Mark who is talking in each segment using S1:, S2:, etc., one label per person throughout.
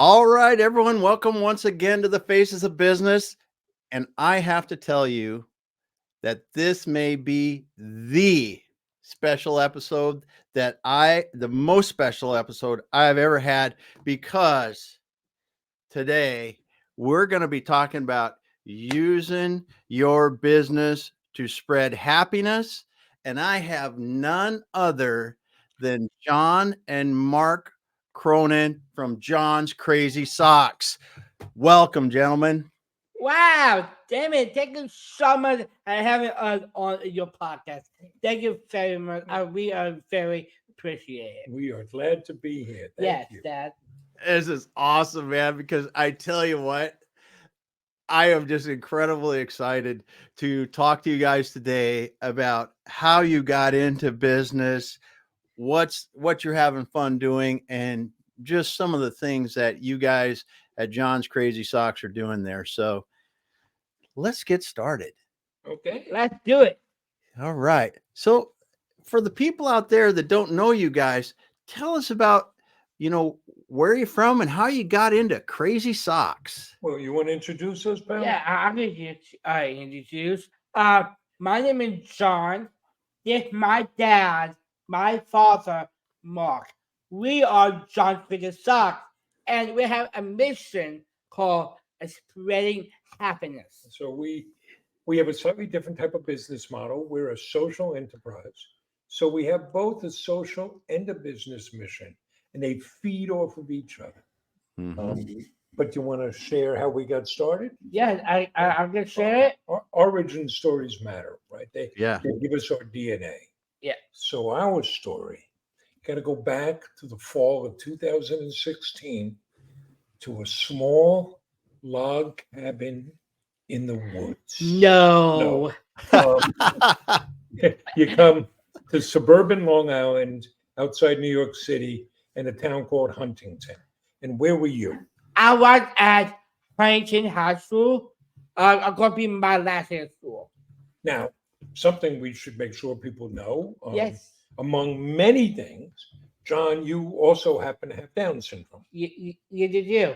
S1: All right, everyone, welcome once again to the Faces of Business. And I have to tell you that this may be the special episode the most special episode I've ever had, because today we're going to be talking about using your business to spread happiness. And I have none other than John and Mark Cronin from John's Crazy Socks. Welcome, gentlemen.
S2: Wow, Damon, thank you so much for having us on your podcast. Thank you very much. We are very appreciated.
S3: We are glad to be here.
S2: Yes,
S3: Thank you.
S2: Dad.
S1: This is awesome, man, because I tell you what, I am just incredibly excited to talk to you guys today about how you got into business, what you're having fun doing, and just some of the things that you guys at John's Crazy Socks are doing there. So let's get started.
S3: Okay.
S2: Let's do it.
S1: All right. So for the people out there that don't know you guys, tell us about, where you're from and how you got into Crazy Socks.
S3: Well, you want to introduce us, pal?
S2: Yeah, I'm going to introduce. My name is John. This is my dad, my father, Mark. We are John's Biggest Socks, and we have a mission called spreading happiness.
S3: So we have a slightly different type of business model. We're a social enterprise. So we have both a social and a business mission, and they feed off of each other.
S1: Mhm.
S3: But you want to share how we got started?
S2: Yeah, I'm going to share it.
S3: Our origin stories matter, right? They
S1: Yeah.
S3: give us our DNA.
S2: Yeah.
S3: So our story got to go back to the fall of 2016 to a small log cabin in the woods.
S2: No.
S3: You come to suburban Long Island outside New York City in a town called Huntington. And where were you?
S2: I was at Huntington High School. I'm going to be my last year of school.
S3: Now, something we should make sure people know.
S2: Yes.
S3: Among many things, John, you also happen to have Down syndrome.
S2: You do.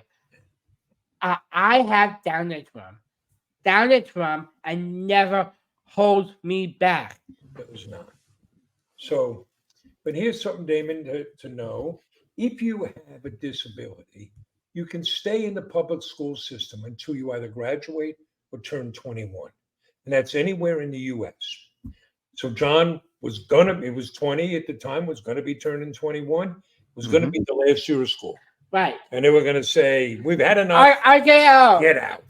S2: I have Down syndrome. Down syndrome and never holds me back.
S3: That was not. So, but here's something, Damon, to know. If you have a disability, you can stay in the public school system until you either graduate or turn 21. And that's anywhere in the US. So John was he was 20 at the time, was going to be turning 21, was going to be the last year of school.
S2: Right.
S3: And they were going to say, we've had enough.
S2: I get out.
S3: Get out.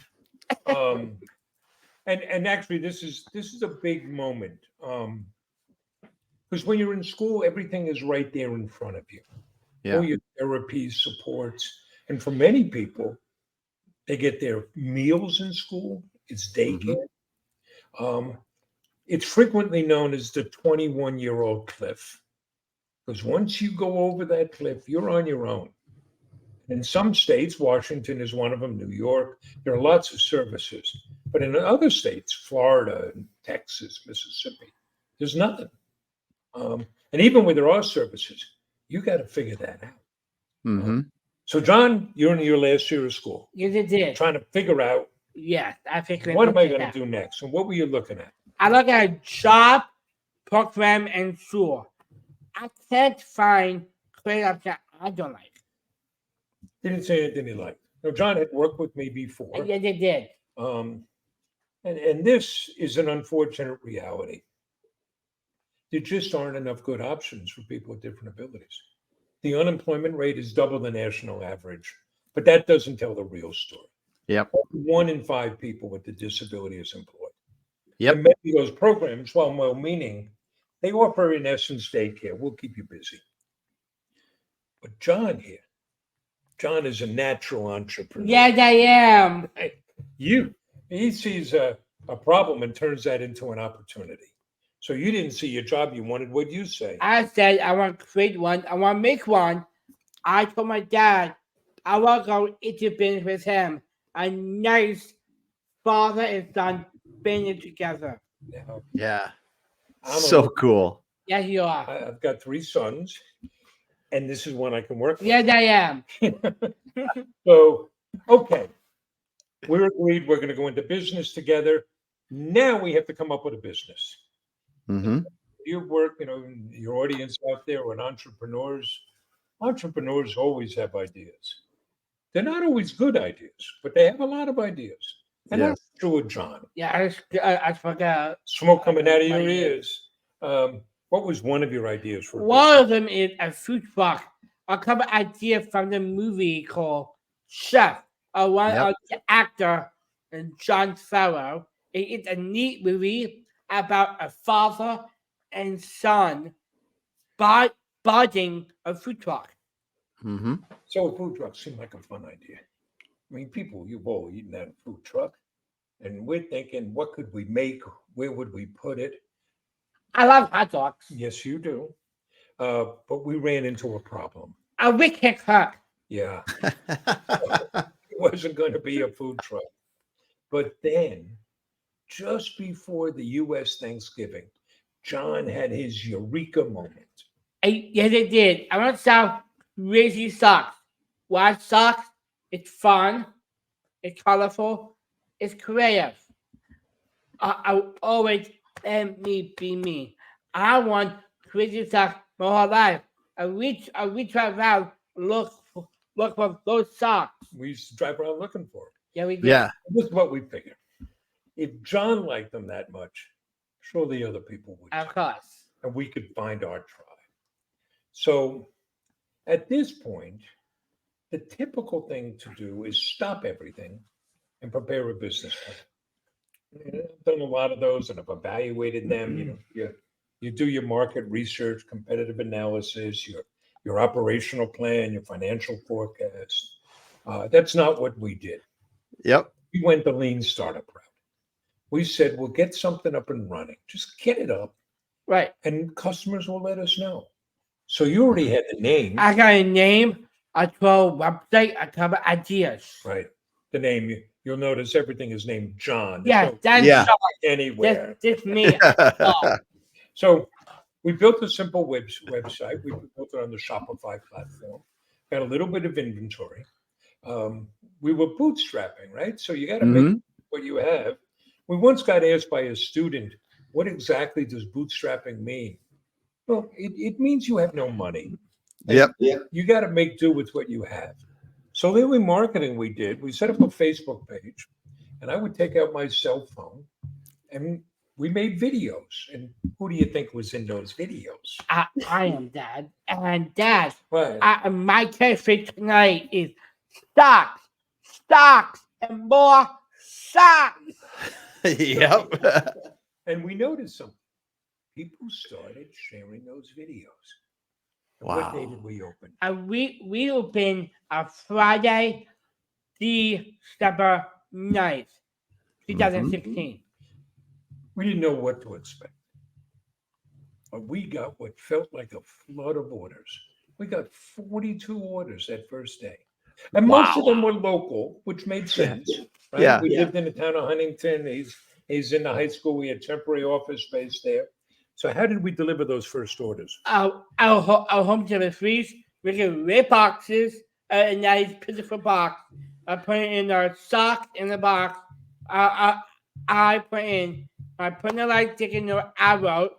S3: And actually, this is a big moment. Because when you're in school, everything is right there in front of you.
S1: Yeah.
S3: All your therapies, supports. And for many people, they get their meals in school. It's daycare. It's frequently known as the 21-year-old cliff. Because once you go over that cliff, you're on your own. In some states, Washington is one of them, New York, there are lots of services. But in other states, Florida, Texas, Mississippi, there's nothing. And even where there are services, you got to figure that out. So, John, you're in your last year of school.
S2: You did.
S3: Trying to figure out,
S2: Yes, I figured.
S3: what am I going to do next? And what were you looking at?
S2: I look at a job, program, and school. I can't find creative that I don't like.
S3: Didn't say anything you liked. Now, John had worked with me before.
S2: Yeah, they did.
S3: And this is an unfortunate reality. There just aren't enough good options for people with different abilities. The unemployment rate is double the national average, but that doesn't tell the real story.
S1: Yep.
S3: 1 in 5 people with a disability is employed.
S1: Yep.
S3: And maybe those programs, while well-meaning, they offer, in essence, daycare. We'll keep you busy. But John here, John is a natural entrepreneur.
S2: Yes, I am.
S3: He sees a problem and turns that into an opportunity. So you didn't see your job you wanted. What'd you say?
S2: I said I want to create one. I want to make one. I told my dad I want to go into business with him. A nice father and son business together.
S1: Yeah.
S3: I'm
S1: So cool.
S2: Yes, you are.
S3: I've got 3 sons, and this is one I can work with.
S2: Yes, I am.
S3: So, okay, we're agreed we're going to go into business together. Now we have to come up with a business.
S1: Mm-hmm.
S3: Your work, your audience out there and entrepreneurs. Entrepreneurs always have ideas. They're not always good ideas, but they have a lot of ideas. And
S1: Yes.
S3: that's true of John.
S2: Yeah, I forgot.
S3: Smoke coming out of your
S2: My
S3: ears. What was one of your ideas for a
S2: One
S3: business?
S2: of them is a food truck. A couple ideas from the movie called Chef. One
S1: Yep.
S2: of the actor John Farrow. It's a neat movie about a father and son budding a food truck.
S1: Mm-hmm.
S3: So a food truck seemed like a fun idea. I mean, you've all eaten at a food truck, and we're thinking, what could we make? Where would we put it?
S2: I love hot dogs.
S3: Yes, you do. But we ran into a problem.
S2: A wicked cook.
S3: Yeah, it wasn't going to be a food truck. But then, just before the U.S. Thanksgiving, John had his eureka moment.
S2: Yes, it did. I want to sell crazy socks. Why socks? It's fun. It's colorful. It's creative. I always let me be me. I want crazy socks my whole life. I reach around, look for those socks.
S3: We used to drive around looking for it.
S2: Yeah, we did.
S1: Yeah.
S3: This is what we figured. If John liked them that much, surely other people would.
S2: Of course.
S3: And we could find our tribe. So at this point, the typical thing to do is stop everything and prepare a business plan. I've done a lot of those and I've evaluated them. You do your market research, competitive analysis, your operational plan, your financial forecast. That's not what we did.
S1: Yep.
S3: We went the lean startup route. We said, we'll get something up and running. Just get it up
S2: Right.
S3: and customers will let us know. So you already had the name.
S2: I got a name, a 12 website, a couple ideas.
S3: Right. The name, you'll notice everything is named John. There's
S2: Yeah,
S3: no
S2: that's
S1: Yeah.
S2: John.
S3: anywhere.
S2: This me.
S3: So we built a simple website. We built it on the Shopify platform. Got a little bit of inventory. We were bootstrapping, right? So you got to make what you have. We once got asked by a student, what exactly does bootstrapping mean? Well, it means you have no money.
S1: Yep.
S3: You got to make do with what you have. So the only marketing we did, we set up a Facebook page, and I would take out my cell phone, and we made videos. And who do you think was in those videos?
S2: I am Dad. And Dad,
S3: Right.
S2: my catchphrase tonight is stocks, and more stocks.
S1: Yep.
S3: And we noticed something. People started sharing those videos. And What day
S1: Wow.
S3: did we open?
S2: We open on Friday, December 9th, 2016.
S3: We didn't know what to expect. But we got what felt like a flood of orders. We got 42 orders that first day. And most of them were local, which made sense. Right?
S1: Yeah.
S3: We lived in the town of Huntington. He's in the high school. We had temporary office space there. So how did we deliver those first orders?
S2: Our home deliveries, we get red boxes, a nice pitiful box. I put it in our sock in the box. I put in my personalized chicken arrow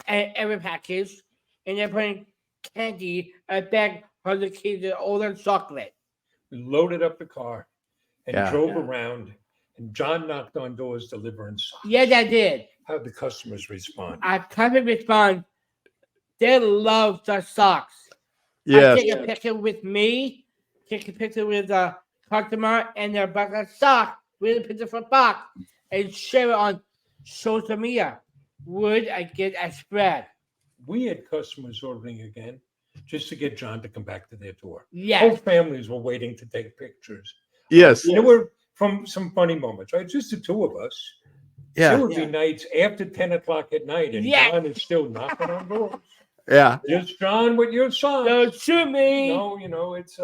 S2: and every package, and then put in candy, a bag for the kids to order chocolate.
S3: We loaded up the car and
S1: Yeah.
S3: drove around. And John knocked on doors delivering socks.
S2: Yes, I did.
S3: How did the customers respond?
S2: I come and respond. They love the socks. I
S1: Yes.
S2: take a picture with me, take a picture with the customer, and their box of socks with a picture for box, and share it on social media. Would I get a spread?
S3: We had customers ordering again just to get John to come back to their door. Whole
S2: Yes.
S3: families were waiting to take pictures.
S1: Yes.
S3: There were from some funny moments, right? Just the two of us. There
S1: Yeah.
S3: would be nights after 10 o'clock at night, and
S2: Yeah.
S3: John is still knocking on doors.
S1: Yeah.
S3: Just John with your socks.
S2: Don't shoot me.
S3: No, it's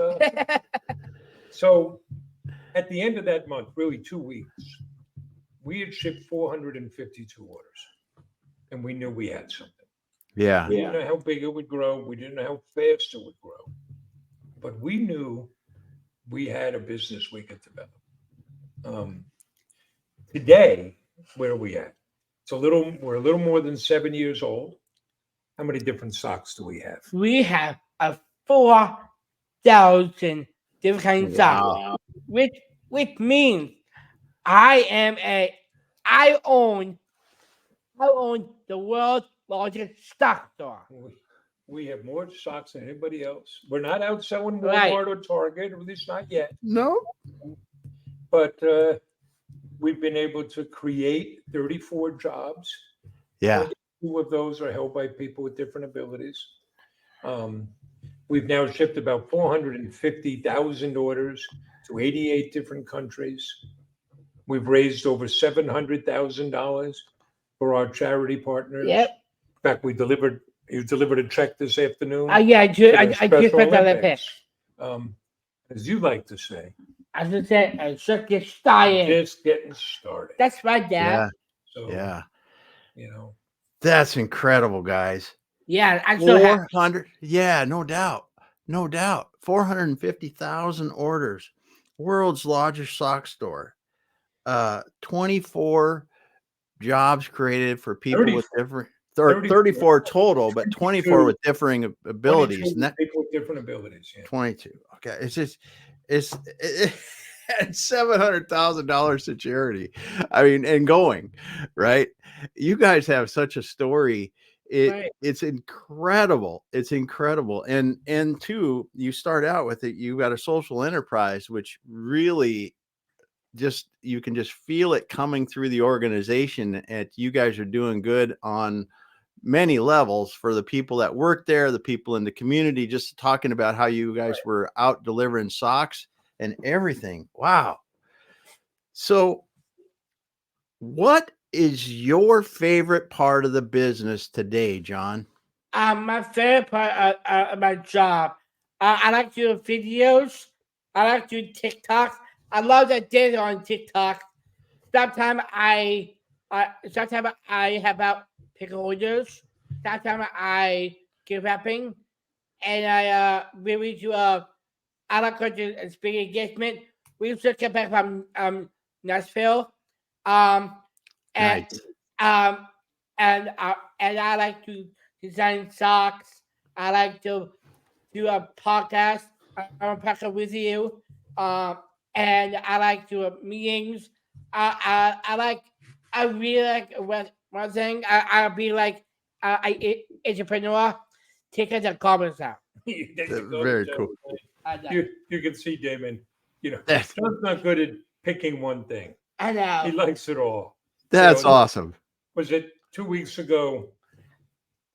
S3: so at the end of that month, really 2 weeks, we had shipped 452 orders, and we knew we had something.
S1: Yeah.
S3: We didn't know how big it would grow. We didn't know how fast it would grow. But we knew we had a business we could develop. Today, where are we at? We're a little more than 7 years old. How many different socks do we have?
S2: We have a 4,000 different socks,
S1: Wow.
S2: which means I own the world's largest stock store.
S3: We have more socks than anybody else. We're not out selling
S2: Right.
S3: Walmart or Target, or at least not yet.
S1: No.
S3: But we've been able to create 34 jobs.
S1: Yeah.
S3: 2 of those are held by people with different abilities. We've now shipped about 450,000 orders to 88 different countries. We've raised over $700,000 for our charity partners.
S2: Yep.
S3: In fact, you delivered a check this afternoon.
S2: Yeah, I
S3: for
S2: just
S3: the
S2: put
S3: Special
S2: that
S3: Olympics. As you like to say,
S2: As I said, it's just get started.
S3: just getting started.
S2: That's right, Dad.
S1: Yeah.
S3: So,
S1: Yeah.
S3: you know,
S1: That's incredible, guys.
S2: Yeah, I'm so happy.
S1: 400. Yeah, no doubt. No doubt. 450,000 orders. World's largest sock store. 24 jobs created for people
S3: 30
S1: with different
S3: 34
S1: 34 total, but 24
S3: 22
S1: with differing abilities.
S3: 22
S1: And that
S3: people with different abilities. Yeah.
S1: 22. Okay. It's $700,000 to charity. I mean, and going, right? You guys have such a story.
S2: Right.
S1: It's incredible. It's incredible. And two, you start out with it, you got a social enterprise, which really you can just feel it coming through the organization, and you guys are doing good on many levels for the people that work there, the people in the community, just talking about how you guys were out delivering socks and everything. Wow. So what is your favorite part of the business today, John?
S2: My favorite part of my job, I like doing videos. I like doing TikToks. I love the data on TikTok. Sometimes I have out pick orders. Sometimes I give rapping, and I really do I like to speak engagement. We used to come back from Nashville, and
S1: Nice.
S2: and I like to design socks. I like to do a podcast. I'm a podcast with you. And I like to do meetings. I really like one thing. I'll be like entrepreneur, taking the comments out.
S1: Very cool.
S3: You can see Damon. You know,
S1: That's-
S3: John's not good at picking one thing.
S2: I know.
S3: He likes it all.
S1: That's awesome.
S3: Was it 2 weeks ago?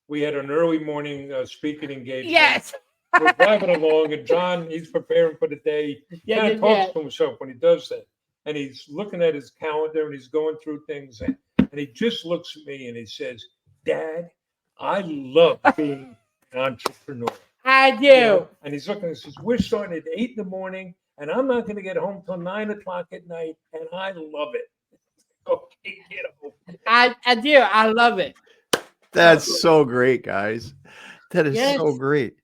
S3: We had an early morning speaking engagement.
S2: Yes.
S3: We're driving along, and John, he's preparing for the day. He kind of talks to himself when he does that. And he's looking at his calendar, and he's going through things. And he just looks at me, and he says, Dad, I love being an entrepreneur.
S2: I do.
S3: You know? And he's looking and says, we're starting at 8 in the morning, and I'm not going to get home till 9 o'clock at night, and I love it. Okay, get home.
S2: I do. I love it.
S1: That's so great, guys. That is so great.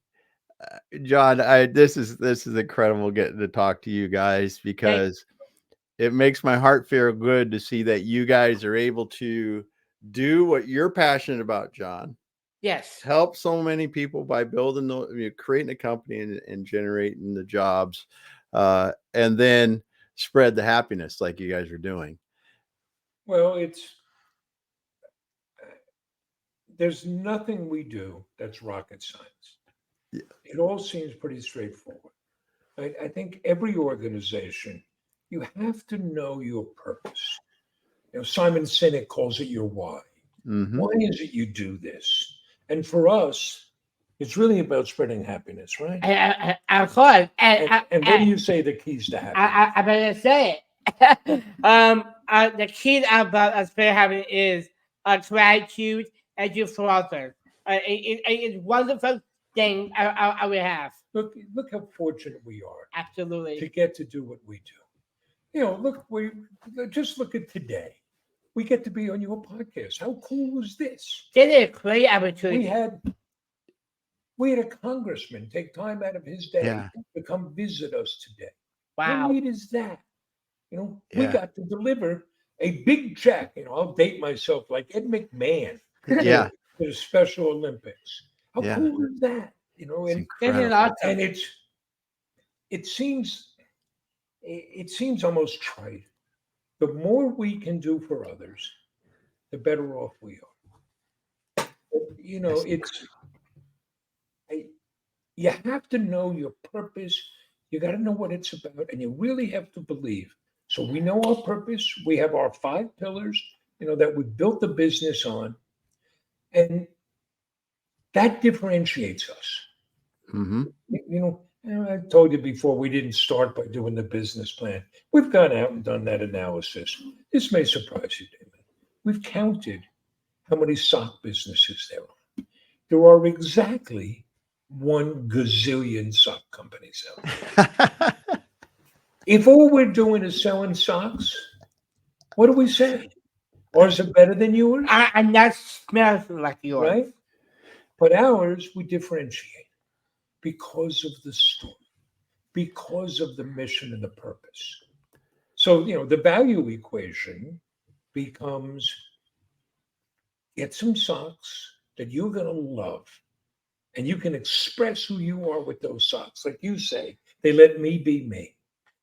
S1: John, this is incredible getting to talk to you guys, because it makes my heart feel good to see that you guys are able to do what you're passionate about, John.
S2: Yes.
S1: Help so many people by creating a company and generating the jobs, and then spread the happiness like you guys are doing.
S3: Well, there's nothing we do that's rocket science.
S1: Yeah.
S3: It all seems pretty straightforward. I think every organization, you have to know your purpose. You know, Simon Sinek calls it your why.
S1: Mm-hmm.
S3: Why is it you do this? And for us, it's really about spreading happiness, right?
S2: Of course.
S3: And what do you say the keys to happiness?
S2: I better say it. The key about spreading happiness is gratitude and do for others. It's wonderful thing I will have.
S3: Look how fortunate we are.
S2: Absolutely.
S3: To get to do what we do. You know, just look at today. We get to be on your podcast. How cool is this?
S2: This is a great opportunity.
S3: We had a congressman take time out of his day to come visit us today.
S2: Wow.
S3: neat is that? We
S1: Yeah.
S3: got to deliver a big check. I'll date myself like Ed McMahon
S1: Yeah.
S3: to the Special Olympics. How
S1: Yeah.
S3: cool is that?
S1: It's
S2: Isn't it
S1: incredible.
S2: awesome?
S3: And it seems almost trite. The more we can do for others, the better off we are.
S1: Yes.
S3: You have to know your purpose. You got to know what it's about, and you really have to believe. So we know our purpose. We have our 5 pillars, that we built the business on, and that differentiates us.
S1: Mm-hmm.
S3: I told you before, we didn't start by doing the business plan. We've gone out and done that analysis. This may surprise you, Damon. We've counted how many sock businesses there are. There are exactly 1 gazillion sock companies out there. If all we're doing is selling socks, what do we say? Ours are better than yours,
S2: And that smells like yours.
S3: right? But ours, we differentiate because of the story, because of the mission and the purpose. So, the value equation becomes get some socks that you're going to love, and you can express who you are with those socks. Like you say, they let me be me.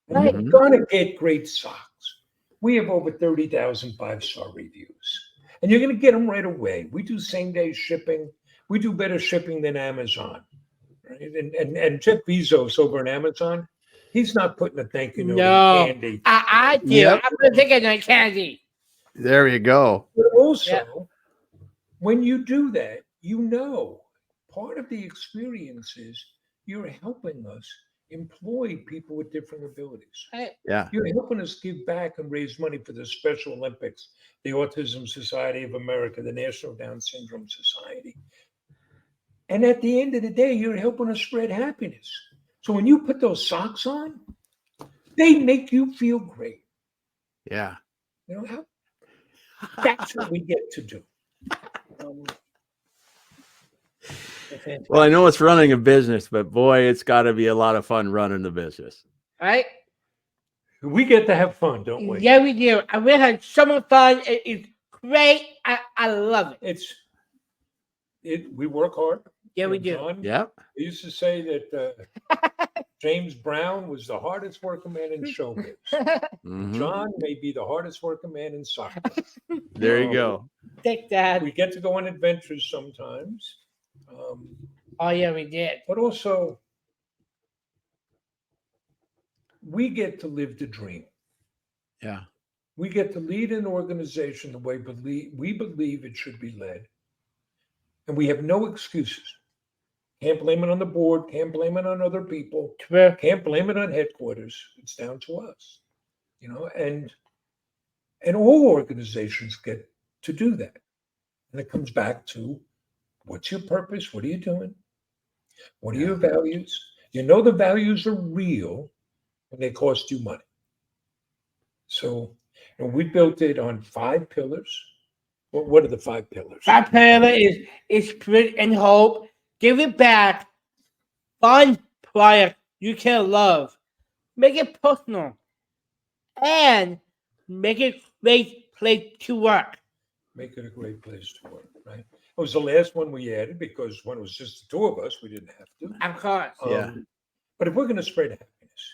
S3: And
S2: Right.
S3: you're going to get great socks. We have over 30,000 5-star reviews, and you're going to get them right away. We do same-day shipping. We do better shipping than Amazon. Right? And Jeff Bezos over at Amazon, he's not putting a thank you note
S2: No,
S3: in candy.
S2: I do.
S1: Yep.
S2: I'm gonna take it on candy.
S1: There you go.
S3: But also,
S2: Yeah.
S3: when you do that, part of the experience is you're helping us employ people with different abilities.
S1: Yeah.
S3: You're helping us give back and raise money for the Special Olympics, the Autism Society of America, the National Down Syndrome Society. And at the end of the day, you're helping us spread happiness. So when you put those socks on, they make you feel great.
S1: Yeah.
S3: That's what we get to do.
S1: Well, I know it's running a business, but boy, it's got to be a lot of fun running the business.
S2: Right?
S3: We get to have fun, don't we?
S2: Yeah, we do. And we had so much fun. It's great. I love it.
S3: We work hard.
S2: Yeah, we do.
S3: John,
S1: Yeah.
S3: I used to say that James Brown was the hardest working man in showbiz.
S1: Mhm.
S3: John may be the hardest working man in soccer.
S1: There you go.
S2: Take that.
S3: We get to go on adventures sometimes.
S2: Oh, yeah, we did.
S3: But also, we get to live the dream.
S1: Yeah.
S3: We get to lead an organization the way we believe it should be led. And we have no excuses. Can't blame it on the board. Can't blame it on other people.
S2: True.
S3: Can't blame it on headquarters. It's down to us. And all organizations get to do that. And it comes back to what's your purpose? What are you doing? What are your values? The values are real when they cost you money. So we built it on 5 pillars. What are the 5 pillars?
S2: 5 pillars is spirit and hope. Give it back. Fun product you can love. Make it personal. And make it a great place to work.
S3: Make it a great place to work, right? It was the last one we added because when it was just the 2 of us, we didn't have to.
S2: Of course.
S1: Yeah.
S3: But if we're going to spread happiness,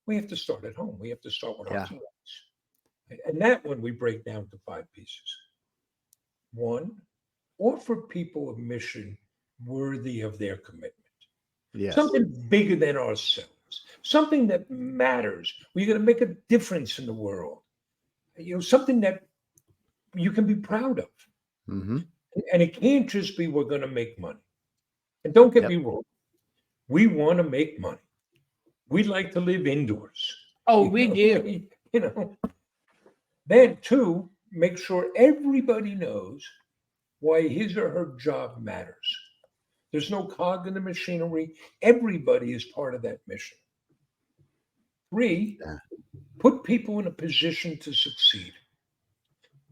S3: we have to start at home. We have to start with our
S1: Yeah.
S3: teams. And that one we break down to 5 pieces. 1, offer people a mission worthy of their commitment.
S1: Yes.
S3: Something bigger than ourselves. Something that matters. We're going to make a difference in the world. Something that you can be proud of.
S1: Mm-hmm.
S3: And it can't just be we're going to make money. And don't get
S1: Yep.
S3: me wrong. We want to make money. We'd like to live indoors.
S2: Oh, we do.
S3: Then 2, make sure everybody knows why his or her job matters. There's no cog in the machinery. Everybody is part of that mission. 3, put people in a position to succeed.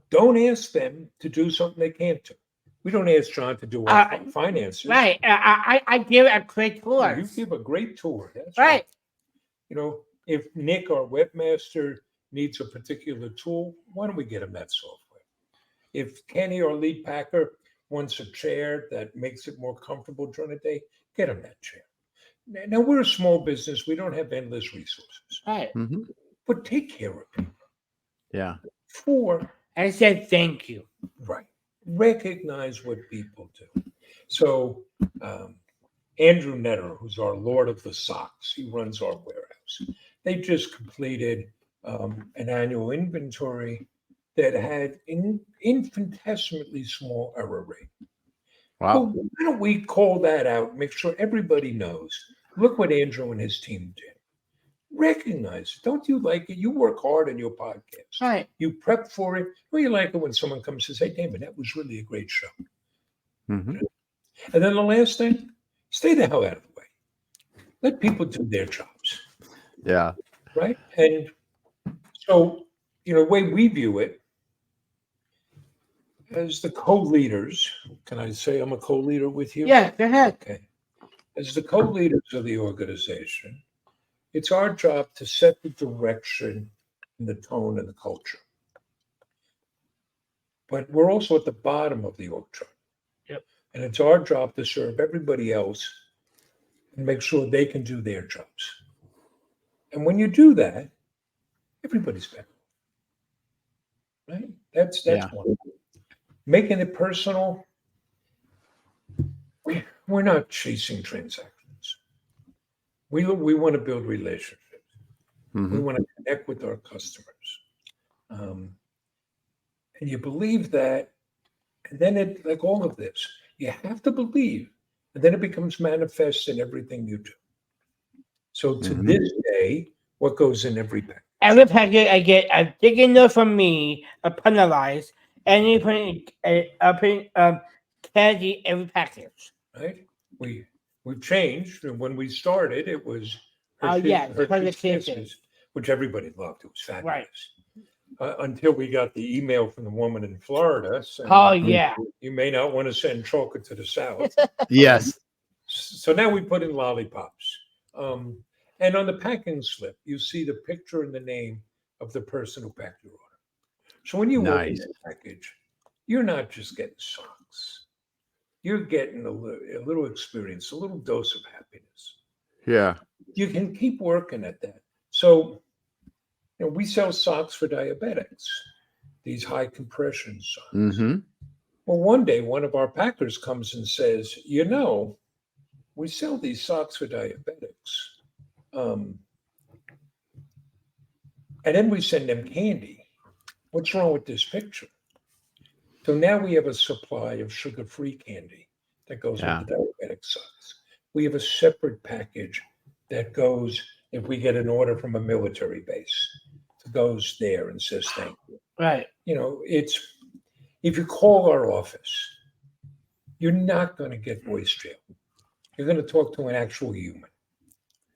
S3: Don't ask them to do something they can't do. We don't ask John to do our finances.
S2: Right. I give a great tour.
S3: You give a great tour. That's
S2: Right.
S3: if Nick, our webmaster, needs a particular tool, why don't we get him that software? If Kenny, our lead packer, wants a chair that makes it more comfortable during the day, get him that chair. Now, we're a small business. We don't have endless resources,
S2: Right.
S1: Mm-hmm.
S3: but take care of people.
S1: Yeah.
S3: Four,
S2: And said thank you.
S3: right. Recognize what people do. So, Andrew Netter, who's our Lord of the Socks, he runs our warehouse. They just completed an annual inventory that had an infinitesimally small error rate.
S1: Wow.
S3: Well, why don't we call that out, make sure everybody knows? Look what Andrew and his team did. Recognize it. Don't you like it? You work hard on your podcast.
S2: Right.
S3: You prep for it. Well, you like it when someone comes and says, hey, Damon, that was really a great show.
S1: Mm-hmm.
S3: And then the last thing, stay the hell out of the way. Let people do their jobs,
S1: Yeah.
S3: right? And so, the way we view it as the co-leaders, can I say I'm a co-leader with you?
S2: Yeah, go ahead.
S3: Okay. As the co-leaders of the organization, it's our job to set the direction and the tone and the culture. But we're also at the bottom of the org chart.
S2: Yep.
S3: And it's our job to serve everybody else and make sure they can do their jobs. And when you do that, everybody's better. Right? That's
S1: Yeah.
S3: one. Making it personal. We're not chasing transactions. We want to build relationships. We
S1: Mm-hmm.
S3: want to connect with our customers. And you believe that, and then it, like all of this, you have to believe, and then it becomes manifest in everything you do. So to
S1: Mhm.
S3: this day, what goes in every pack?
S2: Every packet I get a sticky note from me, a penalized, and you put candy every package.
S3: Right? We've changed, and when we started, it was
S2: Yeah,
S3: Hershey's
S2: Kisses.
S3: Kisses, which everybody loved. It was fabulous.
S2: Right.
S3: Until we got the email from the woman in Florida saying,
S2: Oh yeah.
S3: you may not want to send chocolate to the South.
S1: Yes.
S3: So now we put in lollipops. And on the packing slip, you see the picture and the name of the person who packed your order. So when you open
S1: Nice.
S3: the package, you're not just getting socks. You're getting a little experience, a little dose of happiness.
S1: Yeah.
S3: You can keep working at that. So, we sell socks for diabetics, these high compression socks.
S1: Mm-hmm.
S3: Well, one day, one of our packers comes and says, we sell these socks for diabetics. And then we send them candy. What's wrong with this picture? So now we have a supply of sugar-free candy that goes
S1: Yeah.
S3: with the diabetic socks. We have a separate package that goes, if we get an order from a military base, it goes there and says thank you.
S2: Right.
S3: It's, if you call our office, you're not going to get voice jail. You're going to talk to an actual human.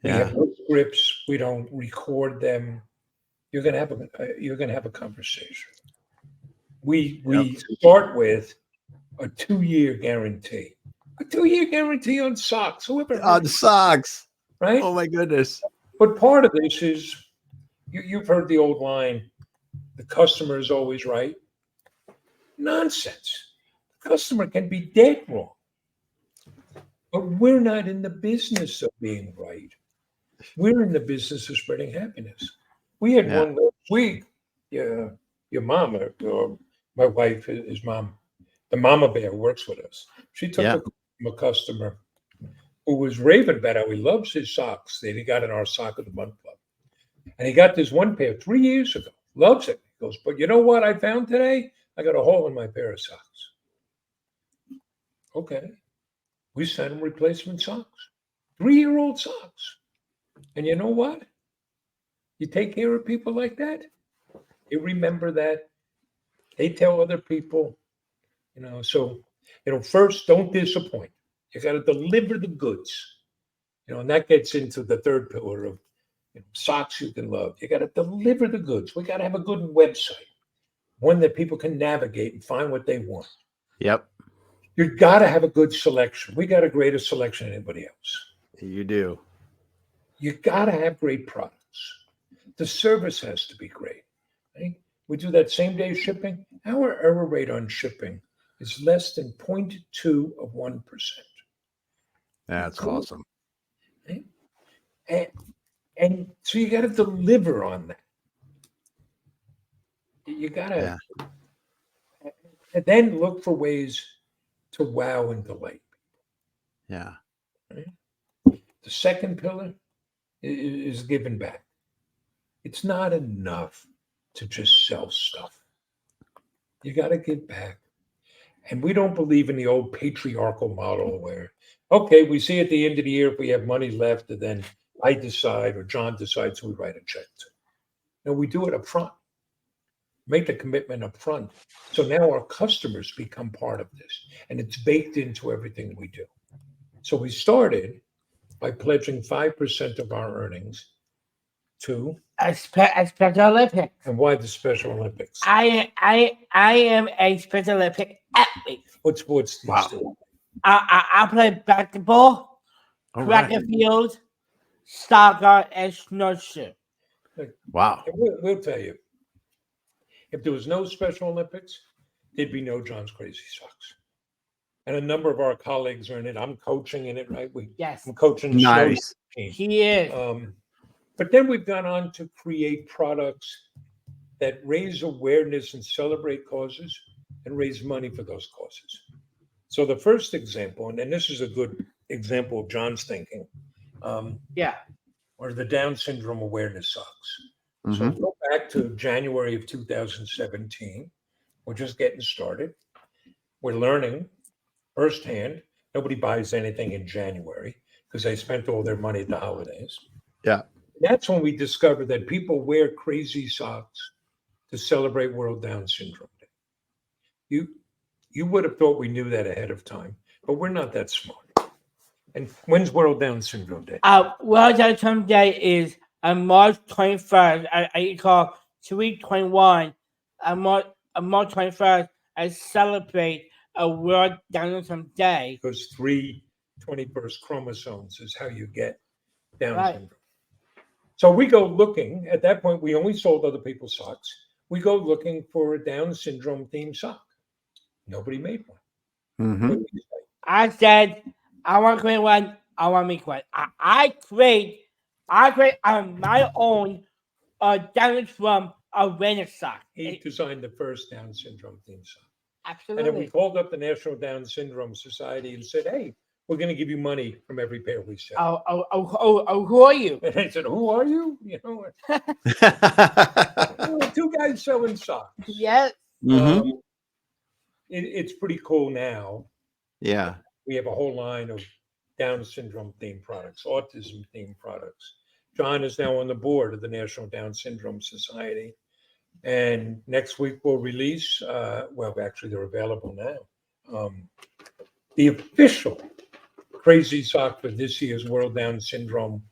S3: We
S1: Yeah.
S3: have no scripts. We don't record them. You're going to have a conversation. We start with a 2-year guarantee. A 2-year guarantee on socks. Whoever
S1: The socks.
S3: right?
S1: Oh my goodness.
S3: But part of this is you've heard the old line, the customer is always right. Nonsense. The customer can be dead wrong. But we're not in the business of being right. We're in the business of spreading happiness. We had one last week. Yeah, your mom or my wife, his mom, the mama bear works with us. She took a call from a customer who was raving about how he loves his socks that he got in our Sock of the Month Club. And he got this one pair 3 years ago. Loves it. He goes, but you know what I found today? I got a hole in my pair of socks. Okay. We sent him replacement socks. 3-year-old socks. And you know what? You take care of people like that, you remember that. They tell other people, so, first, don't disappoint. You got to deliver the goods. And that gets into the third pillar of socks you can love. You got to deliver the goods. We got to have a good website, one that people can navigate and find what they want.
S1: Yep.
S3: You got to have a good selection. We got a greater selection than anybody else.
S1: You do.
S3: You got to have great products. The service has to be great. Right? We do that same day shipping. Our error rate on shipping is less than 0.2 of 1%.
S1: That's
S3: Cool.
S1: awesome.
S3: Right? And so you got to deliver on that. You got to and then look for ways to wow and delight.
S1: Yeah.
S3: Right? The second pillar is giving back. It's not enough to just sell stuff. You got to give back. And we don't believe in the old patriarchal model where, okay, we see at the end of the year if we have money left, and then I decide or John decides we write a check to. No, we do it up front. Make the commitment up front. So now our customers become part of this, and it's baked into everything we do. So we started by pledging 5% of our earnings to,
S2: Special Olympics.
S3: and why the Special Olympics?
S2: I am a Special Olympic athlete.
S3: What sports do you
S1: Wow.
S3: do?
S2: I play basketball,
S1: All
S2: track
S1: right.
S2: and field, soccer, and snowshoe.
S1: Wow.
S3: And we'll tell you, if there was no Special Olympics, there'd be no John's Crazy Socks. And a number of our colleagues are in it. I'm coaching in it, right?
S2: Yes,
S3: I'm coaching the
S1: Nice.
S3: snow team.
S2: he is.
S3: But then we've gone on to create products that raise awareness and celebrate causes and raise money for those causes. So the first example, and this is a good example of John's thinking,
S2: Yeah.
S3: are the Down syndrome awareness socks. So
S1: Mhm.
S3: go back to January of 2017. We're just getting started. We're learning firsthand. Nobody buys anything in January because they spent all their money at the holidays.
S1: Yeah.
S3: That's when we discovered that people wear crazy socks to celebrate World Down Syndrome Day. You would have thought we knew that ahead of time, but we're not that smart. And when's World Down Syndrome Day?
S2: World Down Syndrome Day is on March 21st. I call 321. On March 21st, I celebrate a World Down Syndrome Day.
S3: Because 3 21st chromosomes is how you get Down
S2: Right.
S3: syndrome. So we go looking. At that point, we only sold other people's socks. We go looking for a Down syndrome themed sock. Nobody made one.
S1: Mhm.
S3: What do you say?
S2: I said, I want to create one. I want to make one. I create on my own Down Syndrome awareness sock.
S3: He designed the first Down syndrome themed sock. And then we
S2: Absolutely.
S3: called up the National Down Syndrome Society and said, hey, we're going to give you money from every pair we sell.
S2: Who are you?
S3: And I said, who are you? You know, we're two guys selling socks.
S2: Yes.
S1: Mhm.
S3: It's pretty cool now.
S1: Yeah.
S3: We have a whole line of Down syndrome themed products, autism themed products. John is now on the board of the National Down Syndrome Society. And next week we'll release, well, actually they're available now. The official crazy sock for this year's World Down Syndrome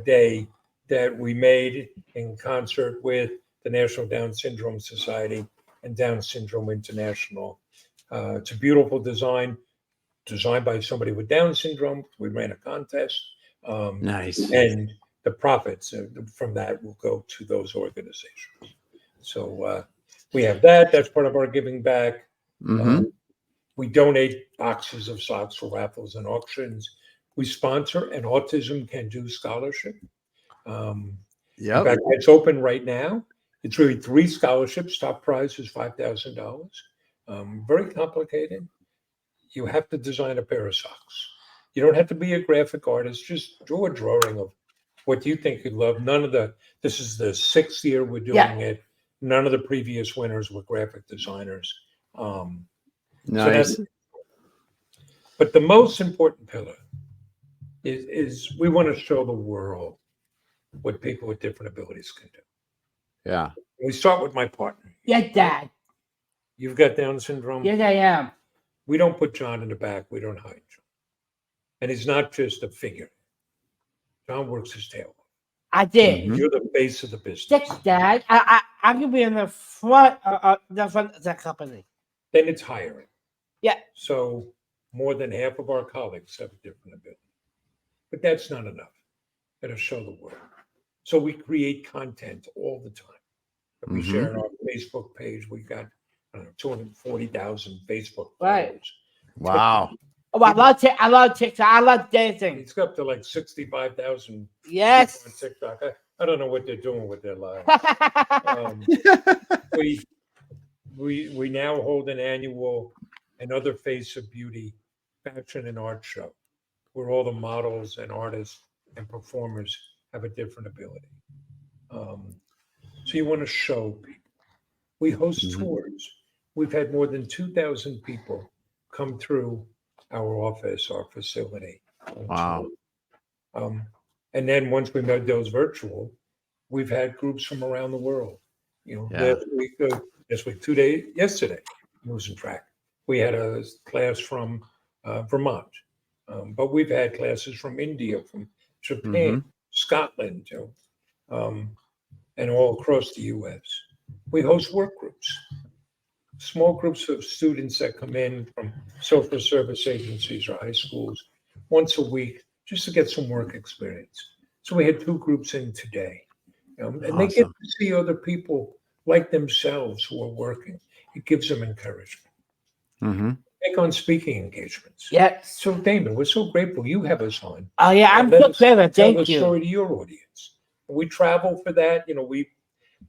S3: Day that we made in concert with the National Down Syndrome Society and Down Syndrome International. It's a beautiful design, designed by somebody with Down syndrome. We ran a contest.
S1: Nice.
S3: And the profits from that will go to those organizations. So we have that. That's part of our giving back.
S1: Mhm.
S3: We donate boxes of socks for raffles and auctions. We sponsor an Autism Can Do scholarship. In
S1: Yep.
S3: fact, it's open right now. It's really 3 scholarships. Top prize is $5,000. Very complicated. You have to design a pair of socks. You don't have to be a graphic artist. Just draw a drawing of what you think you'd love. This is the 6th year we're doing it. None of the previous winners were graphic designers.
S1: Nice.
S3: But the most important pillar is we want to show the world what people with different abilities can do.
S1: Yeah.
S3: We start with my partner.
S2: Yes, Dad.
S3: You've got Down syndrome.
S2: Yes, I am.
S3: We don't put John in the back. We don't hide John. And he's not just a figure. John works his tail off.
S2: I did.
S1: Mhm.
S3: You're the face of the business.
S2: Yes, Dad. I can be in the front of the company.
S3: Then it's hiring.
S2: Yeah.
S3: So more than half of our colleagues have a different ability. But that's not enough. It'll show the world. So we create content all the time that we
S1: Mhm.
S3: share on our Facebook page. We got, I don't know, 240,000 Facebook
S2: Right.
S3: followers.
S1: Wow.
S2: Oh, I love TikTok. I love dancing.
S3: It's up to like 65,000 people on
S2: Yes.
S3: TikTok. I don't know what they're doing with their lives. Um, we now hold an annual Another Face of Beauty fashion and art show where all the models and artists and performers have a different ability. So you want to show people. We host
S1: Mhm.
S3: tours. We've had more than 2,000 people come through our office, our facility. On
S1: Wow.
S3: tour. And then once we made those virtual, we've had groups from around the world.
S1: Yeah.
S3: This week, yesterday, losing track. We had a class from Vermont, but we've had classes from India, from Japan,
S1: Mhm.
S3: Scotland, and all across the U.S. We host work groups, small groups of students that come in from social service agencies or high schools once a week just to get some work experience. So we had 2 groups in today. And they get
S1: Awesome.
S3: to see other people like themselves who are working. It gives them encouragement.
S1: Mhm.
S3: Take on speaking engagements.
S2: Yes.
S3: So, Damon, we're so grateful you have us on.
S2: Oh yeah, I'm
S3: Let
S2: so
S3: us
S2: clever.
S3: tell
S2: Thank
S3: the
S2: you.
S3: story to your audience. We travel for that.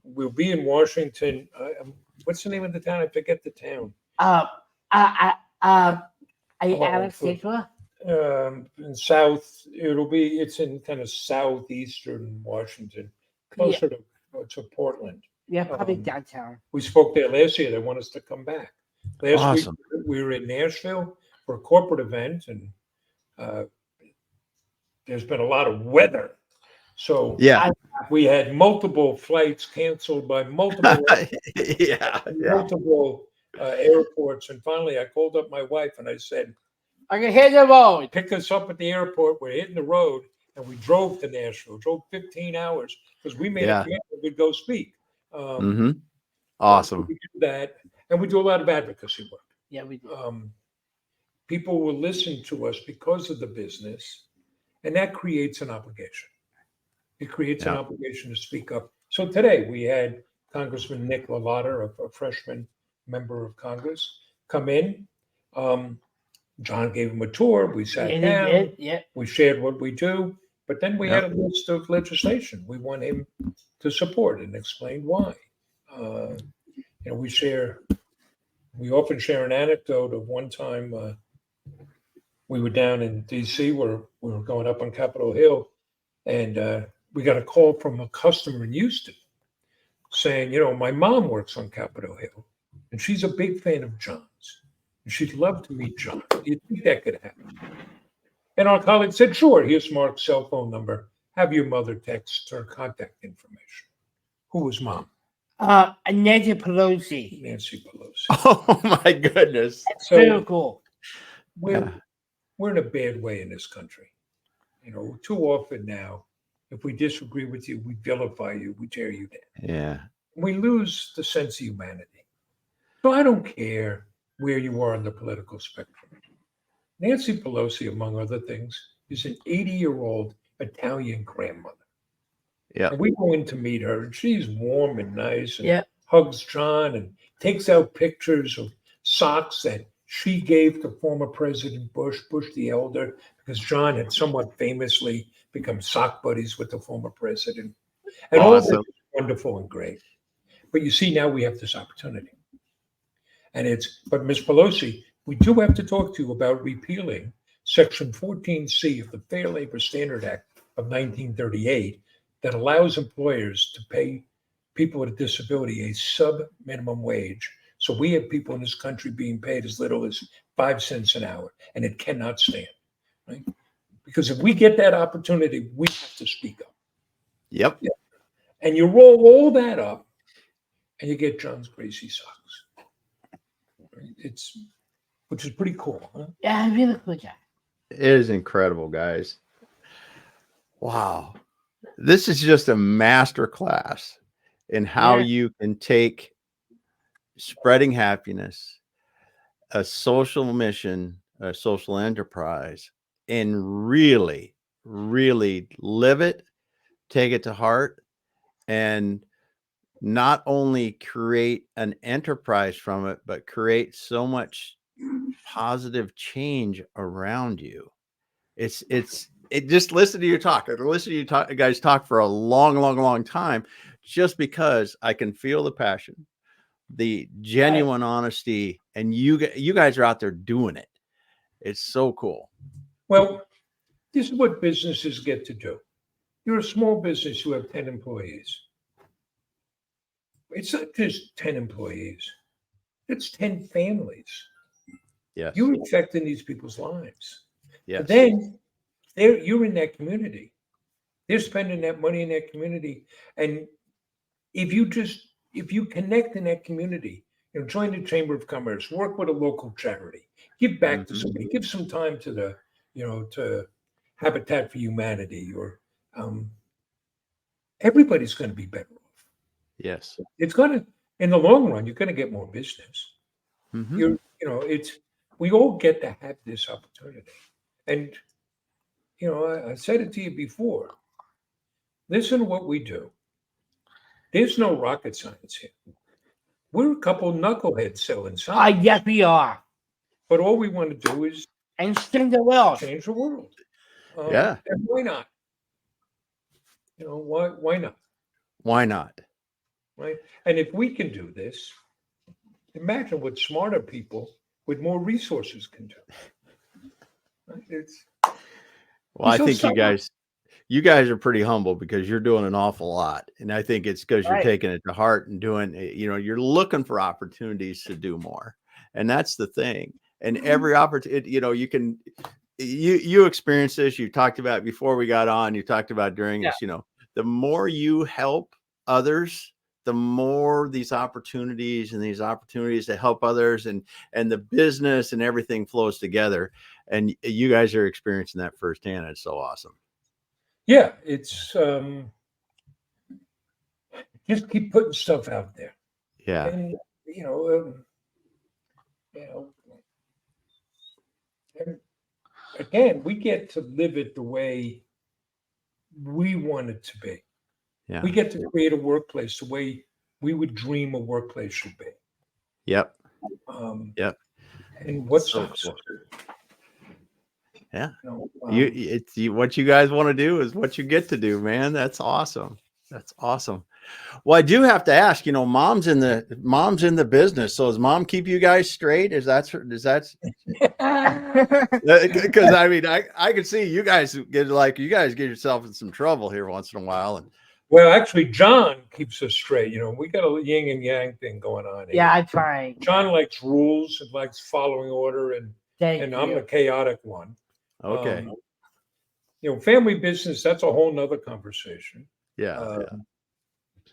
S3: We'll be in Washington. What's the name of the town? I forget the town.
S2: I, I, are you
S3: Oh,
S2: Alex
S3: for-
S2: Sigma?
S3: In it's in kind of southeastern Washington, closer to Portland.
S2: Yeah, probably
S3: Um,
S2: downtown.
S3: We spoke there last year. They want us to come back. Last week
S1: Awesome.
S3: we were in Nashville for a corporate event, and uh, there's been a lot of weather. So
S1: Yeah.
S3: we had multiple flights canceled by multiple
S1: Yeah.
S3: multiple airports. And finally, I called up my wife and I said,
S2: I can hit the road.
S3: pick us up at the airport. We're hitting the road. And we drove to Nashville, drove 15 hours because we made a
S1: Yeah.
S3: commitment we'd go speak.
S1: Mhm.
S3: So
S1: Awesome.
S3: we do that. And we do a lot of advocacy work.
S2: Yeah, we do.
S3: People will listen to us because of the business, and that creates an obligation. It creates an
S1: Yeah.
S3: obligation to speak up. So today we had Congressman Nick Lavada, a freshman member of Congress, come in. John gave him a tour. We sat
S2: Yeah,
S3: down.
S2: they did. Yeah.
S3: We shared what we do, but then we
S1: Yep.
S3: had a list of legislation we want him to support and explain why. We often share an anecdote of one time we were down in D.C. where we were going up on Capitol Hill, and we got a call from a customer in Houston saying, my mom works on Capitol Hill, and she's a big fan of John's, and she'd love to meet John. Do you think that could happen? And our colleague said, sure, here's Mark's cell phone number. Have your mother text her contact information. Who was mom?
S2: Nancy Pelosi.
S3: Nancy Pelosi.
S1: Oh my goodness.
S2: That's very
S3: So
S2: cool.
S3: we're in a bad way in this country. Too often now, if we disagree with you, we vilify you, we tear you down.
S1: Yeah.
S3: We lose the sense of humanity. So I don't care where you are on the political spectrum. Nancy Pelosi, among other things, is an 80-year-old Italian grandmother.
S1: Yeah.
S3: And we go in to meet her, and she's warm and nice and
S2: Yeah.
S3: hugs John and takes out pictures of socks that she gave to former President Bush the elder, because John had somewhat famously become sock buddies with the former president. And all this
S1: Awesome.
S3: is wonderful and great. But you see, now we have this opportunity. But Ms. Pelosi, we do have to talk to you about repealing Section 14C of the Fair Labor Standard Act of 1938 that allows employers to pay people with a disability a sub-minimum wage. So we have people in this country being paid as little as 5 cents an hour, and it cannot stand, right? Because if we get that opportunity, we have to speak up.
S1: Yep.
S3: And you roll all that up, and you get John's crazy socks. Which is pretty cool, huh?
S2: Yeah, really cool job.
S1: It is incredible, guys. Wow. This is just a master class in how
S2: Yeah.
S1: you can take spreading happiness, a social mission, a social enterprise, and really, really live it take it to heart and not only create an enterprise from it, but create so much positive change around you. It just listen to you talk. I listen to you talk, guys talk for a long time, just because I can feel the passion, the genuine honesty, and you guys are out there doing it. It's so cool.
S3: Well, this is what businesses get to do. You're a small business, you have 10 employees. It's not just 10 employees, it's 10 families.
S1: Yes.
S3: You're affecting these people's lives.
S1: Yes.
S3: But then you're in that community. They're spending that money in that community. And if you connect in that community, join the Chamber of Commerce, work with a local charity, give back to somebody, give some time to the, to Habitat for Humanity, or everybody's going to be better off.
S1: Yes.
S3: It's going to, in the long run, you're going to get more business. We all get to have this opportunity. And, I said it to you before. Listen to what we do. There's no rocket science here. We're a couple knuckleheads selling something.
S2: Yes, we are.
S3: But all we want to do is
S2: And change the world.
S3: change the world.
S1: Yeah.
S3: And why not? Why not?
S1: Why not?
S3: Right? And if we can do this, imagine what smarter people with more resources can do. Right?
S1: Well, I think you guys are pretty humble, because you're doing an awful lot. And I think it's because you're taking it to heart and doing, you're looking for opportunities to do more. And that's the thing. And every opportunity, you experience this. You talked about before we got on, you talked about during this, the more you help others, the more these opportunities to help others and the business and everything flows together. And you guys are experiencing that firsthand. It's so awesome.
S3: Yeah, it's just keep putting stuff out there.
S1: Yeah.
S3: And and again, we get to live it the way we want it to be.
S1: Yeah.
S3: We get to create a workplace the way we would dream a workplace should be.
S1: Yep.
S3: Yep. And what's
S1: so
S3: up?
S1: Cool. Yeah. What you guys want to do is what you get to do, man. That's awesome. That's awesome. Well, I do have to ask, mom's in the business. So does mom keep you guys straight? Is that because I mean, I could see you guys get yourself in some trouble here once in a while. And
S3: well, actually, John keeps us straight. We got a yin and yang thing going on here.
S2: Yeah, I try.
S3: John likes rules and likes following order, and I'm the chaotic one.
S1: Okay.
S3: Family business, that's a whole nother conversation.
S1: Yeah.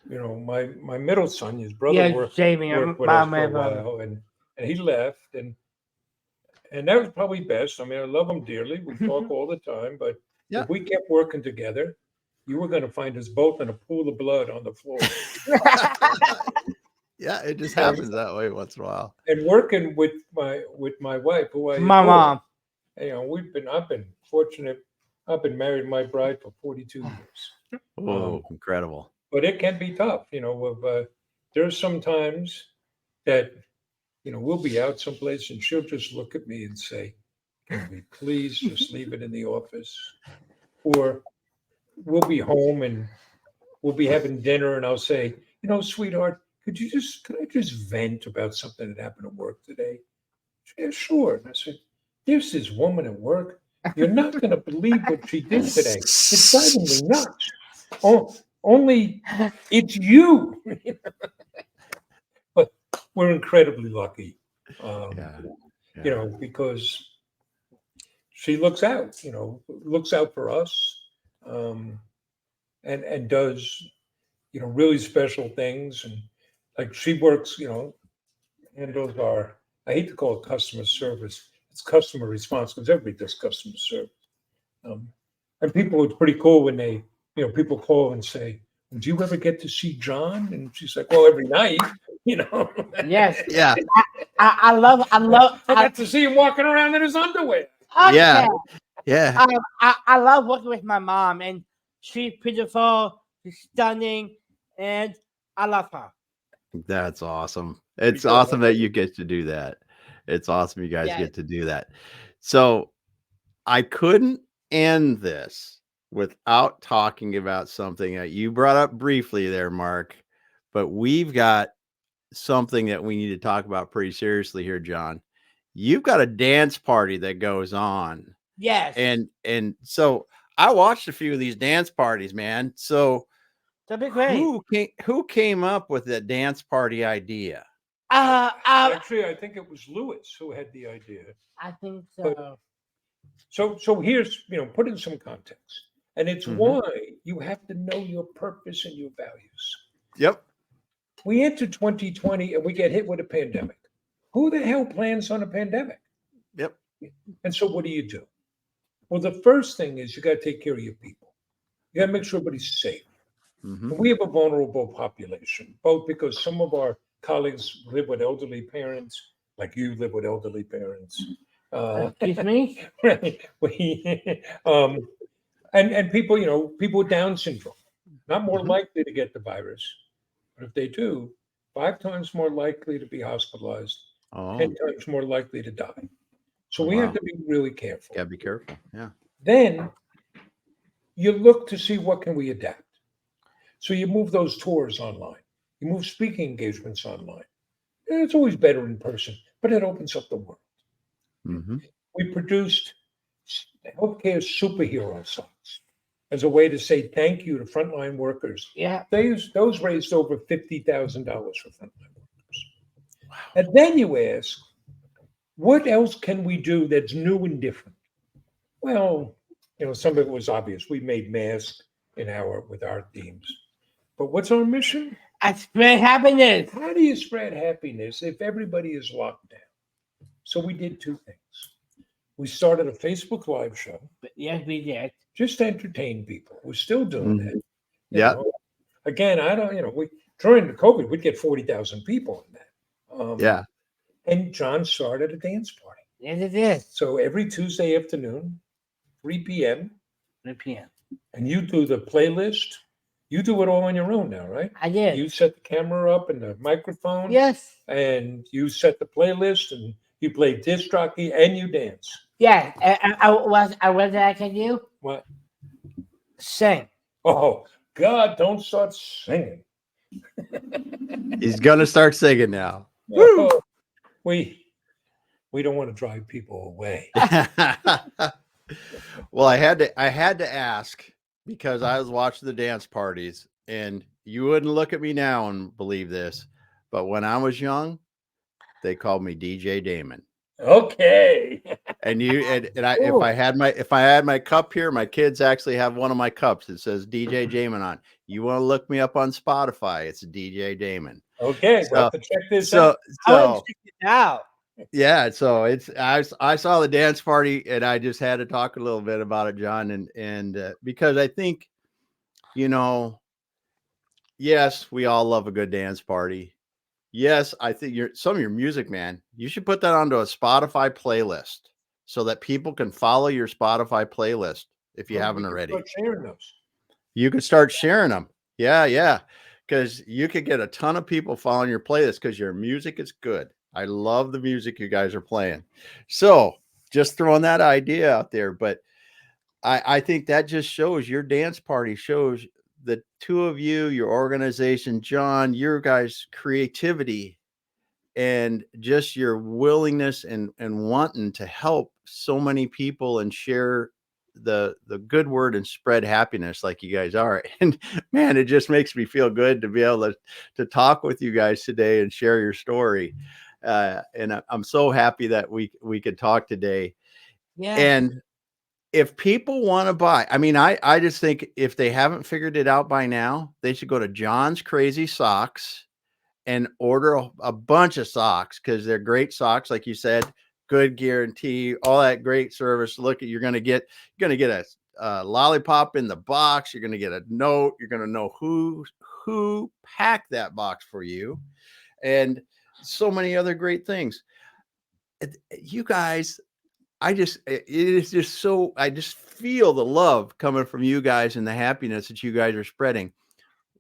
S3: My middle son, his brother worked with us for a while, and he left, and that was probably best. I mean, I love him dearly. We talk all the time, but if we kept working together, you were going to find us both in a pool of blood on the floor.
S1: Yeah, it just happens that way once in a while.
S3: And working with my wife, who I
S2: my
S3: adore,
S2: mom.
S3: I've been fortunate. I've been married to my bride for 42 years.
S1: Oh, incredible.
S3: But it can be tough, there's some times that, we'll be out someplace and she'll just look at me and say, can we please just leave it in the office? Or we'll be home and we'll be having dinner and I'll say, sweetheart, could I just vent about something that happened at work today? Yeah, sure. And I said, there's this woman at work. You're not going to believe what she did today. It's driving me nuts. Only it's you. But we're incredibly lucky, because she looks out for us, and does, really special things. And like she works, handles our, I hate to call it customer service. It's customer response, because everybody does customer service. And people, it's pretty cool when they, people call and say, do you ever get to see John? And she's like, well, every night,
S2: Yes.
S1: Yeah.
S2: I love.
S3: I got to see him walking around in his underwear.
S2: Okay.
S1: Yeah.
S2: I love working with my mom, and She's beautiful, she's stunning, and I love her.
S1: That's awesome. It's
S3: go
S1: awesome that
S3: ahead.
S1: you get to do that. It's awesome you guys
S2: Yes.
S1: get to do that. So I couldn't end this without talking about something that you brought up briefly there, Mark. But we've got something that we need to talk about pretty seriously here, John. You've got a dance party that goes on.
S2: Yes.
S1: And so I watched a few of these dance parties, man. So
S2: That'd be great.
S1: who came up with that dance party idea?
S3: Actually, I think it was Lewis who had the idea.
S2: I think
S3: But-
S2: so.
S3: So here's, put in some context. And it's
S1: Mhm.
S3: why you have to know your purpose and your values.
S1: Yep.
S3: We enter 2020 and we get hit with a pandemic. Who the hell plans on a pandemic?
S1: Yep.
S3: And so what do? Well, the first thing is you got to take care of your people. You got to make sure everybody's safe.
S1: Mhm.
S3: We have a vulnerable population, both because some of our colleagues live with elderly parents, like you live with elderly parents.
S2: Excuse me?
S3: Right. And people, people with Down syndrome, not more
S1: Mhm.
S3: likely to get the virus, but if they do, 5 times more likely to be hospitalized,
S1: Oh,
S3: 10 times more likely to die. So we
S1: Wow.
S3: have to be really careful.
S1: gotta be careful. Yeah.
S3: Then you look to see what can we adapt. So you move those tours online. You move speaking engagements online. And it's always better in person, but it opens up the world.
S1: Mm-hmm.
S3: We produced healthcare superhero songs as a way to say thank you to frontline workers.
S2: Yeah.
S3: Those raised over $50,000 for frontline workers.
S1: Wow.
S3: And then you ask, what else can we do that's new and different? Well, some of it was obvious. We made masks with our themes. But what's our mission?
S2: I spread happiness.
S3: How do you spread happiness if everybody is locked down? So we did 2 things. We started a Facebook Live show
S2: But yes, we did.
S3: just to entertain people. We're still doing that.
S1: Yeah.
S3: Again, I don't, we during the COVID, we'd get 40,000 people in that.
S1: Yeah.
S3: And John started a dance party.
S2: Yes, it is.
S3: So every Tuesday afternoon, 3 p.m.,
S2: 3 p.m.
S3: and you do the playlist. You do it all on your own now, right?
S2: I did.
S3: You set the camera up and the microphone.
S2: Yes.
S3: And you set the playlist and you play disc jockey and you dance.
S2: Yeah. What did I can do?
S3: What?
S2: Sing.
S3: Oh, God, don't start singing.
S1: He's gonna start singing now.
S3: Oh, we don't want to drive people away.
S1: Well, I had to ask because I was watching the dance parties, and you wouldn't look at me now and believe this, but when I was young, they called me DJ Damon.
S3: Okay.
S1: And if I had my cup here, my kids actually have one of my cups. It says DJ Damon on. You want to look me up on Spotify? It's DJ Damon.
S3: Okay.
S1: So-
S3: We'll have to check this
S1: So
S3: out.
S2: I want to check it out.
S1: yeah, so I saw the dance party and I just had to talk a little bit about it, John, and because I think, yes, we all love a good dance party. Yes, I think some of your music, man, you should put that onto a Spotify playlist so that people can follow your Spotify playlist if you haven't
S3: We can
S1: already.
S3: start sharing those.
S1: You could start sharing them. Yeah. Because you could get a ton of people following your playlist because your music is good. I love the music you guys are playing. So just throwing that idea out there. But I think that just shows your dance party shows the two of you, your organization, John, your guys' creativity and just your willingness and wanting to help so many people and share the good word and spread happiness like you guys are. And man, it just makes me feel good to be able to talk with you guys today and share your story. And I'm so happy that we could talk today.
S2: Yeah.
S1: And if people want to buy, I mean, I just think if they haven't figured it out by now, they should go to John's Crazy Socks and order a bunch of socks because they're great socks, like you said, good guarantee, all that great service. Look, you're gonna get a lollipop in the box. You're gonna get a note. You're gonna know who packed that box for you, and so many other great things. You guys, it is just so, I just feel the love coming from you guys and the happiness that you guys are spreading.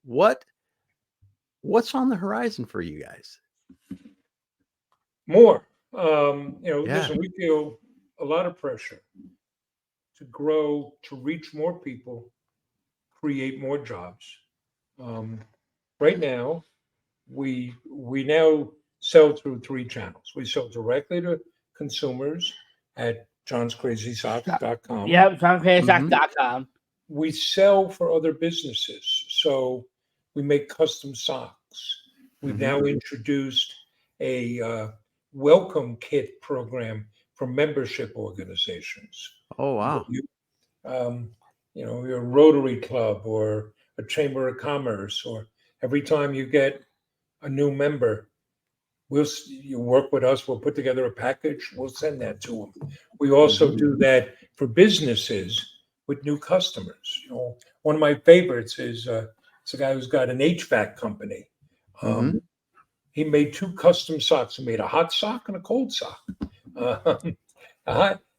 S1: What's on the horizon for you guys?
S3: More.
S1: Yeah.
S3: Listen, we feel a lot of pressure to grow, to reach more people, create more jobs. Right now, we now sell through 3 channels. We sell directly to consumers at johnscrazysocks.com.
S2: Yep, JohnCrazySocks.com.
S3: We sell for other businesses. So we make custom socks. We've now introduced a welcome kit program for membership organizations.
S1: Oh, wow.
S3: Your Rotary Club or a Chamber of Commerce, or every time you get a new member, you work with us, we'll put together a package, we'll send that to them. We also do that for businesses with new customers. One of my favorites is it's a guy who's got an HVAC company. He made 2 custom socks. He made a hot sock and a cold sock.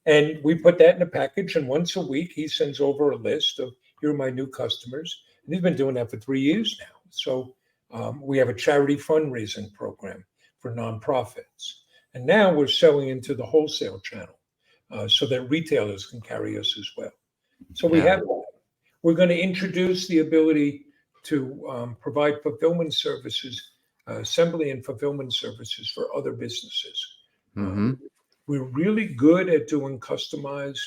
S3: And we put that in a package, and once a week he sends over a list of, here are my new customers. And he's been doing that for 3 years now. So we have a charity fundraising program for nonprofits. And now we're selling into the wholesale channel so that retailers can carry us as well. So we're going to introduce the ability to provide fulfillment services, assembly and fulfillment services for other businesses. We're really good at doing customized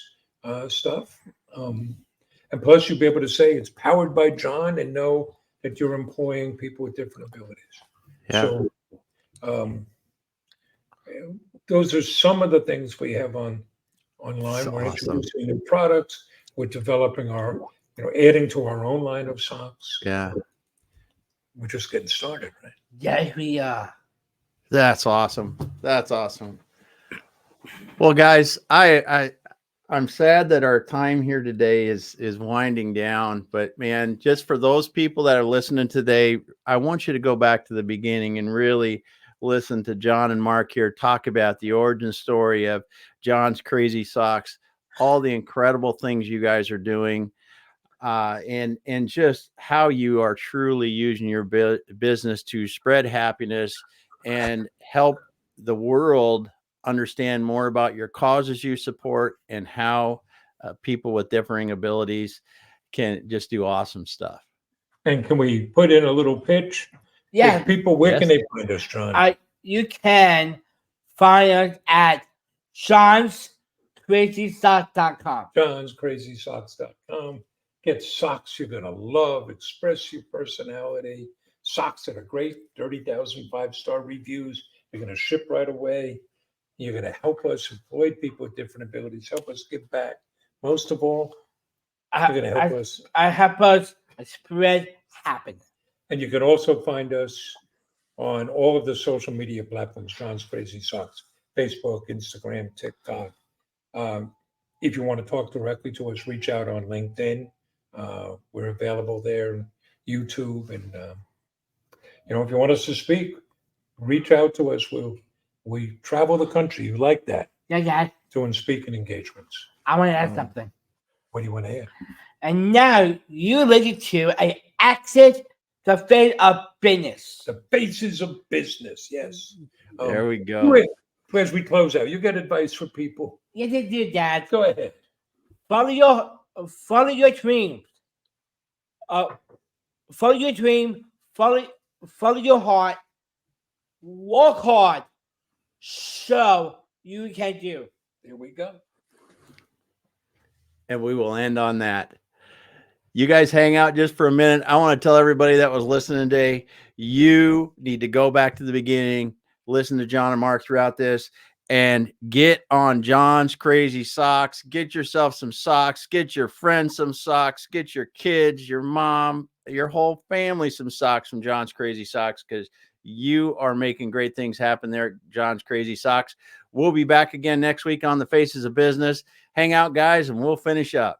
S3: stuff. And plus, you'll be able to say it's powered by John and know that you're employing people with different abilities.
S1: Yeah.
S3: So those are some of the things we have online.
S1: That's
S3: We're
S1: awesome.
S3: introducing new products. We're developing adding to our own line of socks.
S1: Yeah.
S3: We're just getting started, right?
S2: Yes, we are.
S1: That's awesome. That's awesome. Well, guys, I'm sad that our time here today is winding down, but man, just for those people that are listening today, I want you to go back to the beginning and really listen to John and Mark here talk about the origin story of John's Crazy Socks, all the incredible things you guys are doing, and just how you are truly using your business to spread happiness and help the world understand more about your causes you support and how people with differing abilities can just do awesome stuff.
S3: And can we put in a little pitch?
S2: Yeah.
S3: People, where can they find us, John?
S2: You can find us at johnscrazysocks.com.
S3: johnscrazysocks.com. Get socks you're going to love. Express your personality. Socks that are great. 30,000 5-star reviews. You're going to ship right away. You're going to help us employ people with different abilities. Help us give back. Most of all, you're going to help us.
S2: Help us spread happiness.
S3: And you can also find us on all of the social media platforms, John's Crazy Socks, Facebook, Instagram, TikTok. If you want to talk directly to us, reach out on LinkedIn. We're available there, YouTube. And, if you want us to speak, reach out to us. We travel the country. You like that?
S2: Yeah, Dad.
S3: Doing speaking engagements.
S2: I want to add something.
S3: What do you want to add?
S2: And now you listen to an Exit the Face of Business.
S3: The Faces of Business, yes.
S1: There we go.
S3: As we close out, you got advice for people?
S2: Yes, I do, Dad.
S3: Go ahead.
S2: Follow your dreams. Follow your dream. Follow your heart. Work hard. So you can do.
S3: There we go.
S1: And we will end on that. You guys hang out just for a minute. I want to tell everybody that was listening today, you need to go back to the beginning, listen to John and Mark throughout this, and get on John's Crazy Socks. Get yourself some socks. Get your friends some socks. Get your kids, your mom, your whole family some socks from John's Crazy Socks, because you are making great things happen there at John's Crazy Socks. We'll be back again next week on the Faces of Business. Hang out, guys, and we'll finish up.